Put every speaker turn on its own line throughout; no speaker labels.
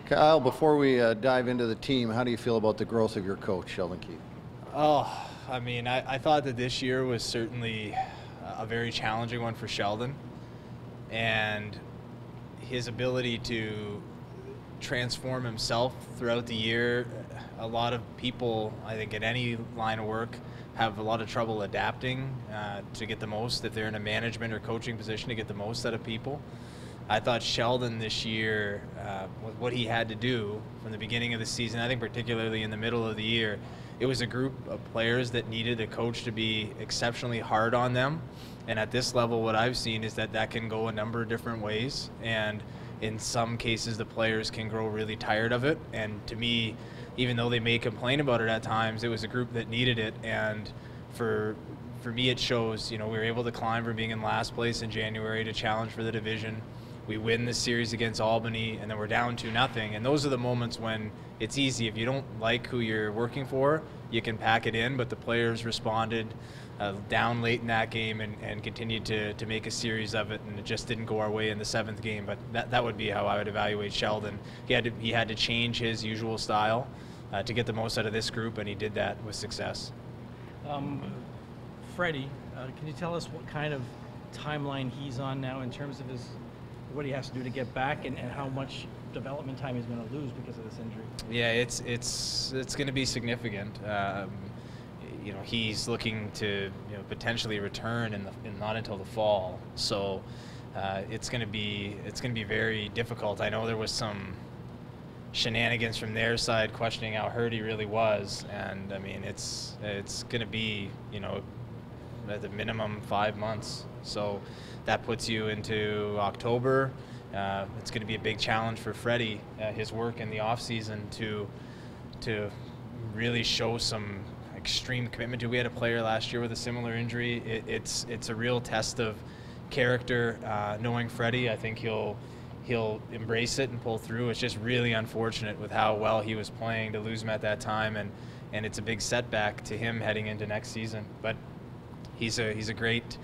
Kyle, before we dive into the team, how do you feel about the growth of your coach, Sheldon Keefe?
Oh, I mean, I thought that this year was certainly a very challenging one for Sheldon, and his ability to transform himself throughout the year. A lot of people, I think, in any line of work have a lot of trouble adapting to get the most, if they're in a management or coaching position, to get the most out of people. I thought Sheldon this year, with what he had to do from the beginning of the season, I think particularly in the middle of the year, it was a group of players that needed a coach to be exceptionally hard on them. And at this level, what I've seen is that can go a number of different ways. And in some cases, the players can grow really tired of it. And to me, even though they may complain about it at times, it was a group that needed it. And for me, it shows, we were able to climb from being in last place in January to challenge for the division. We win the series against Albany, and then we're down 2-0. And those are the moments when it's easy. If you don't like who you're working for, you can pack it in. But the players responded down late in that game and continued to make a series of it, and it just didn't go our way in the 7th game. But that would be how I would evaluate Sheldon. He had to change his usual style to get the most out of this group, and he did that with success.
Freddy, can you tell us what kind of timeline he's on now in terms of what he has to do to get back, and how much development time he's going to lose because of this injury?
Yeah, it's going to be significant. He's looking to potentially return in not until the fall. So it's going to be very difficult. I know there was some shenanigans from their side questioning how hurt he really was, and I mean it's going to be at the minimum 5 months. So that puts you into October. It's going to be a big challenge for Freddy, his work in the offseason to really show some extreme commitment to. We had a player last year with a similar injury. It's a real test of character. Knowing Freddy, I think he'll embrace it and pull through. It's just really unfortunate with how well he was playing to lose him at that time, and it's a big setback to him heading into next season. But he's a great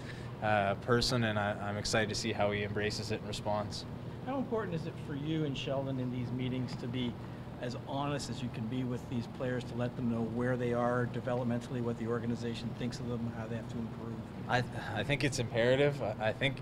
person, and I'm excited to see how he embraces it and responds.
How important is it for you and Sheldon in these meetings to be as honest as you can be with these players, to let them know where they are developmentally, what the organization thinks of them, how they have to improve?
I think it's imperative. I think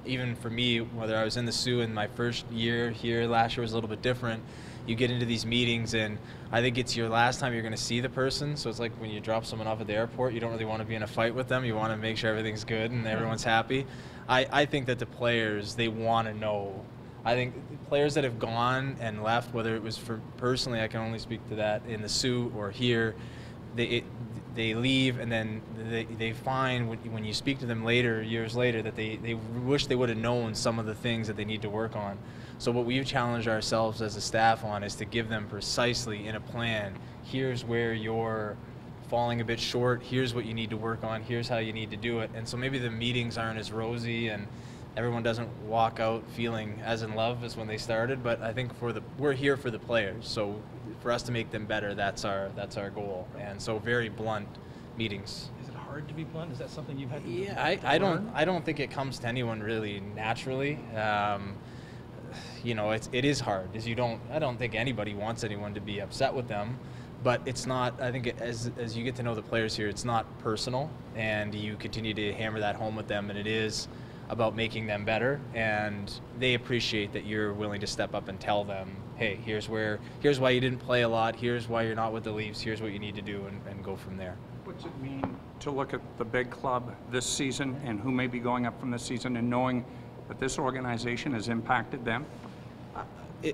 even for me, whether I was in the Sioux in my first year here, last year was a little bit different. You get into these meetings, and I think it's your last time you're going to see the person. So it's like when you drop someone off at the airport, you don't really want to be in a fight with them. You want to make sure everything's good and everyone's happy. I think that the players, they want to know. I think players that have gone and left, whether it was for personally, I can only speak to that in the Sioux or here, they leave, and then they find when you speak to them later, years later, that they wish they would have known some of the things that they need to work on. So what we've challenged ourselves as a staff on is to give them precisely in a plan, here's where you're falling a bit short, here's what you need to work on, here's how you need to do it. And so maybe the meetings aren't as rosy and everyone doesn't walk out feeling as in love as when they started, but I think we're here for the players. So for us to make them better, that's our goal. And so very blunt meetings.
Is it hard to be blunt? Is that something you've had to
Yeah, I don't think it comes to anyone really naturally. It is hard. I don't think anybody wants anyone to be upset with them, but it's not. I think as you get to know the players here, it's not personal, and you continue to hammer that home with them, and it is about making them better, and they appreciate that you're willing to step up and tell them, hey, here's why you didn't play a lot, here's why you're not with the Leafs, here's what you need to do, and go from there.
What's it mean to look at the big club this season and who may be going up from this season, and knowing that this organization has impacted them?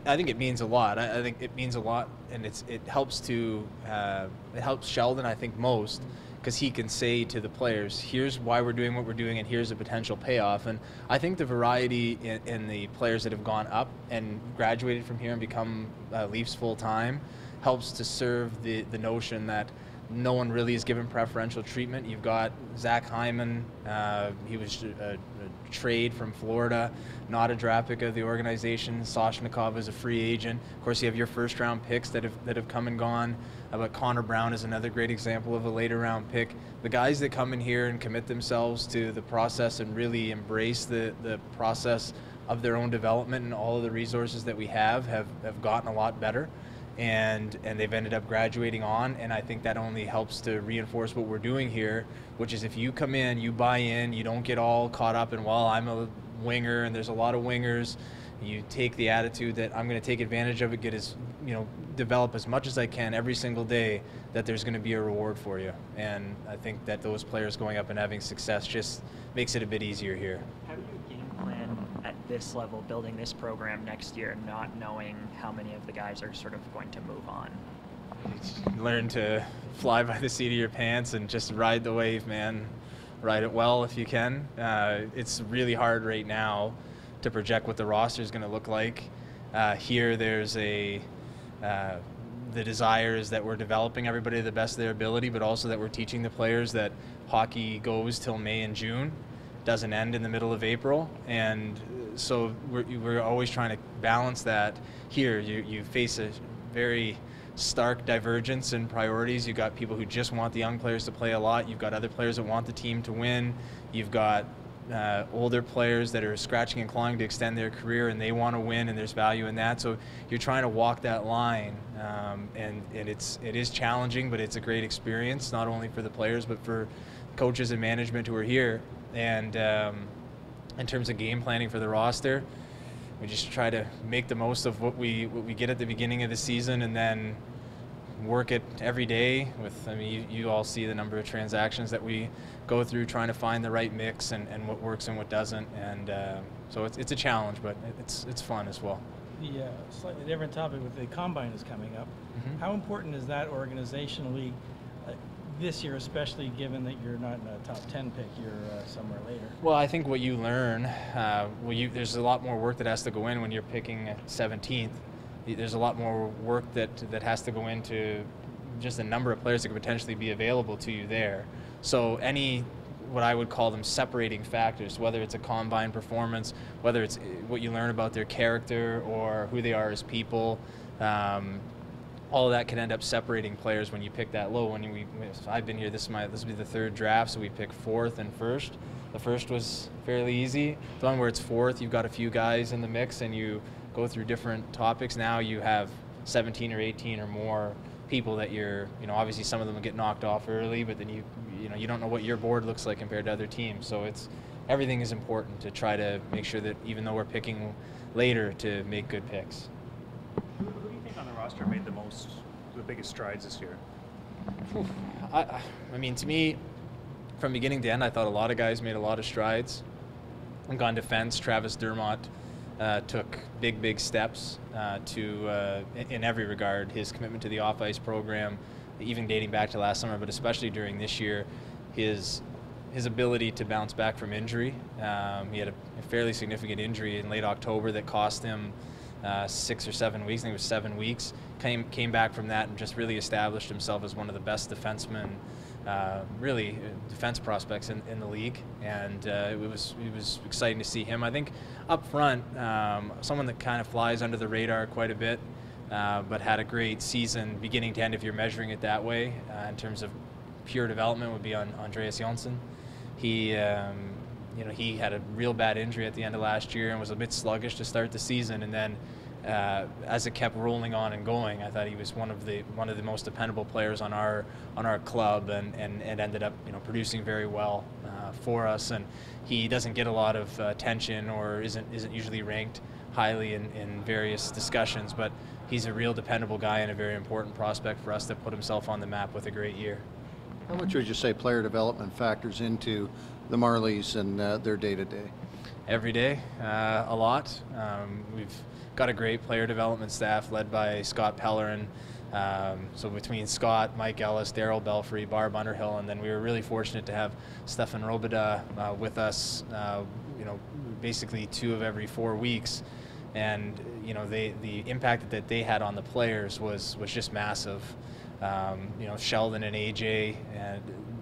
I think it means a lot. I think it means a lot, and it helps Sheldon, I think, most, because he can say to the players, here's why we're doing what we're doing, and here's a potential payoff. And I think the variety in the players that have gone up and graduated from here and become Leafs full-time helps to serve the notion that no one really is given preferential treatment. You've got Zach Hyman, he was a trade from Florida, not a draft pick of the organization. Soshnikov is a free agent. Of course, you have your first-round picks that have come and gone. But Connor Brown is another great example of a later-round pick. The guys that come in here and commit themselves to the process and really embrace the process of their own development, and all of the resources that we have gotten a lot better, and they've ended up graduating on, and I think that only helps to reinforce what we're doing here, which is if you come in, you buy in, you don't get all caught up in, well, I'm a winger and there's a lot of wingers. You take the attitude that I'm going to take advantage of it, develop as much as I can every single day, that there's going to be a reward for you. And I think that those players going up and having success just makes it a bit easier here.
How do you game plan at this level, building this program next year, not knowing how many of the guys are sort of going to move on?
Learn to fly by the seat of your pants and just ride the wave, man. Ride it well if you can. It's really hard right now to project what the roster is going to look like. Here there's the desire is that we're developing everybody to the best of their ability, but also that we're teaching the players that hockey goes till May and June, doesn't end in the middle of April, and so we're always trying to balance that. Here you face a very stark divergence in priorities. You've got people who just want the young players to play a lot. You've got other players that want the team to win. You've got older players that are scratching and clawing to extend their career, and they want to win, and there's value in that. So you're trying to walk that line, and it is challenging, but it's a great experience, not only for the players but for coaches and management who are here. And in terms of game planning for the roster, we just try to make the most of what we get at the beginning of the season, and then work it every day. You all see the number of transactions that we go through, trying to find the right mix and what works and what doesn't. And so it's a challenge, but it's fun as well.
The slightly different topic with the combine is coming up.
Mm-hmm.
How important is that organizationally this year, especially given that you're not in a top 10 pick, you're somewhere later?
Well, I think what you learn, there's a lot more work that has to go in when you're picking 17th. There's a lot more work that has to go into just the number of players that could potentially be available to you there. So what I would call them separating factors, whether it's a combine performance, whether it's what you learn about their character or who they are as people, all of that can end up separating players when you pick that low. I've been here, this will be the third draft, so we pick fourth and first. The first was fairly easy. The one where it's fourth, you've got a few guys in the mix and you go through different topics. Now you have 17 or 18 or more people that obviously some of them will get knocked off early, but then you don't know what your board looks like compared to other teams. So everything is important to try to make sure that even though we're picking later, to make good picks.
Who do you think on the roster made the biggest strides this year?
To me, from beginning to end, I thought a lot of guys made a lot of strides. On defense, Travis Dermott took big steps in every regard. His commitment to the off-ice program, even dating back to last summer, but especially during this year, his ability to bounce back from injury. He had a fairly significant injury in late October that cost him 6 or 7 weeks. I think it was 7 weeks. Came back from that and just really established himself as one of the best defensemen, defense prospects in the league. And it was exciting to see him. I think up front, someone that kind of flies under the radar quite a bit, but had a great season beginning to end if you're measuring it that way. In terms of pure development, would be on Andreas Jonsson. He had a real bad injury at the end of last year and was a bit sluggish to start the season, and then as it kept rolling on and going, I thought he was one of the most dependable players on our club, and ended up producing very well for us. And he doesn't get a lot of attention, or isn't usually ranked highly in various discussions, but he's a real dependable guy and a very important prospect for us to put himself on the map with a great year.
How much would you say player development factors into the Marlies and their day-to-day?
Every day, a lot. We've got a great player development staff led by Scott Pellerin. So between Scott, Mike Ellis, Daryl Belfry, Barb Underhill, and then we were really fortunate to have Stefan Robida with us, basically 2 of every 4 weeks. And the impact that they had on the players was just massive. Sheldon and AJ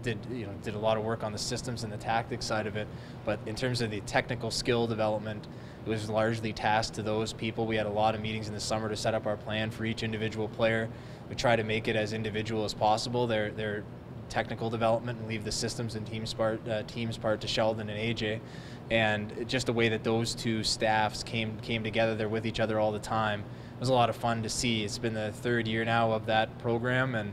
did a lot of work on the systems and the tactics side of it, but in terms of the technical skill development, it was largely tasked to those people. We had a lot of meetings in the summer to set up our plan for each individual player. We try to make it as individual as possible, their technical development, and leave the systems and teams part to Sheldon and AJ. And just the way that those two staffs came together, they're with each other all the time. It was a lot of fun to see. It's been the 3rd year now of that program, and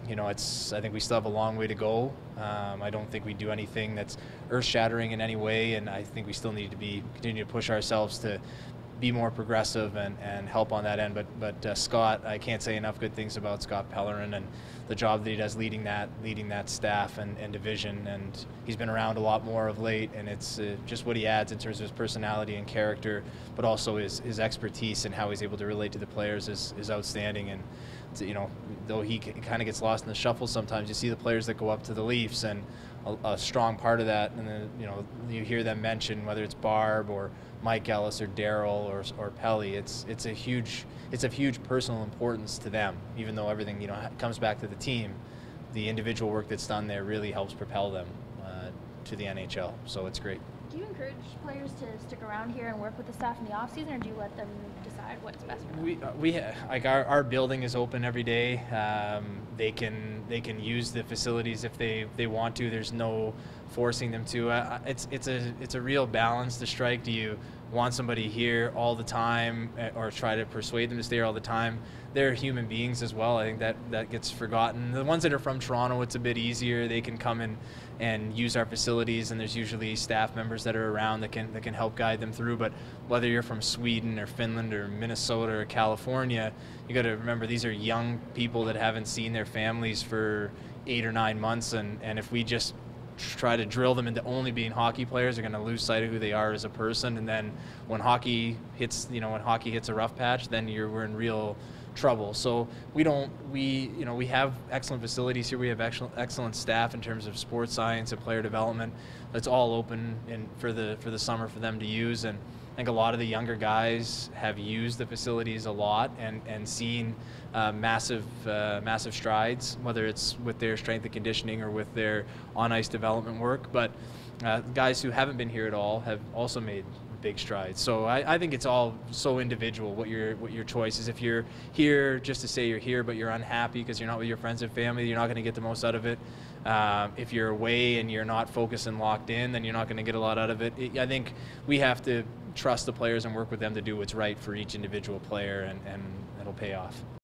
you know, I think we still have a long way to go. I don't think we do anything that's earth-shattering in any way, and I think we still need to continue to push ourselves to be more progressive and help on that end. But Scott, I can't say enough good things about Scott Pellerin and the job that he does leading that staff and division. And he's been around a lot more of late, and it's just what he adds in terms of his personality and character, but also his expertise and how he's able to relate to the players is outstanding. And you know, though he kind of gets lost in the shuffle sometimes, you see the players that go up to the Leafs, and a strong part of that, and then, you know, you hear them mention whether it's Barb or Mike Ellis or Daryl or Pelly. It's of huge personal importance to them, even though everything, you know, comes back to the team. The individual work that's done there really helps propel them to the NHL. So it's great.
Do you encourage players to stick around here and work with the staff in the off season, or do you let them decide what's best for them?
We like our building is open every day. They can use the facilities if they want to. There's no forcing them to. It's a real balance to strike. Do you want somebody here all the time, or try to persuade them to stay here all the time? They're human beings as well. I think that gets forgotten. The ones that are from Toronto, it's a bit easier. They can come in and use our facilities, and there's usually staff members that are around that can help guide them through. But whether you're from Sweden or Finland or Minnesota or California, you got to remember these are young people that haven't seen their families for 8 or 9 months, and if we just try to drill them into only being hockey players, they're going to lose sight of who they are as a person. And then when hockey hits a rough patch, then we're in real trouble. So we have excellent facilities here. We have excellent staff in terms of sports science and player development. It's all open for the summer for them to use. And I think a lot of the younger guys have used the facilities a lot and seen massive strides, whether it's with their strength and conditioning or with their on-ice development work. But guys who haven't been here at all have also made big strides. So I think it's all so individual what your choice is. If you're here just to say you're here but you're unhappy because you're not with your friends and family, you're not going to get the most out of it. If you're away and you're not focused and locked in, then you're not going to get a lot out of it. I think we have to trust the players and work with them to do what's right for each individual player, and it'll pay off.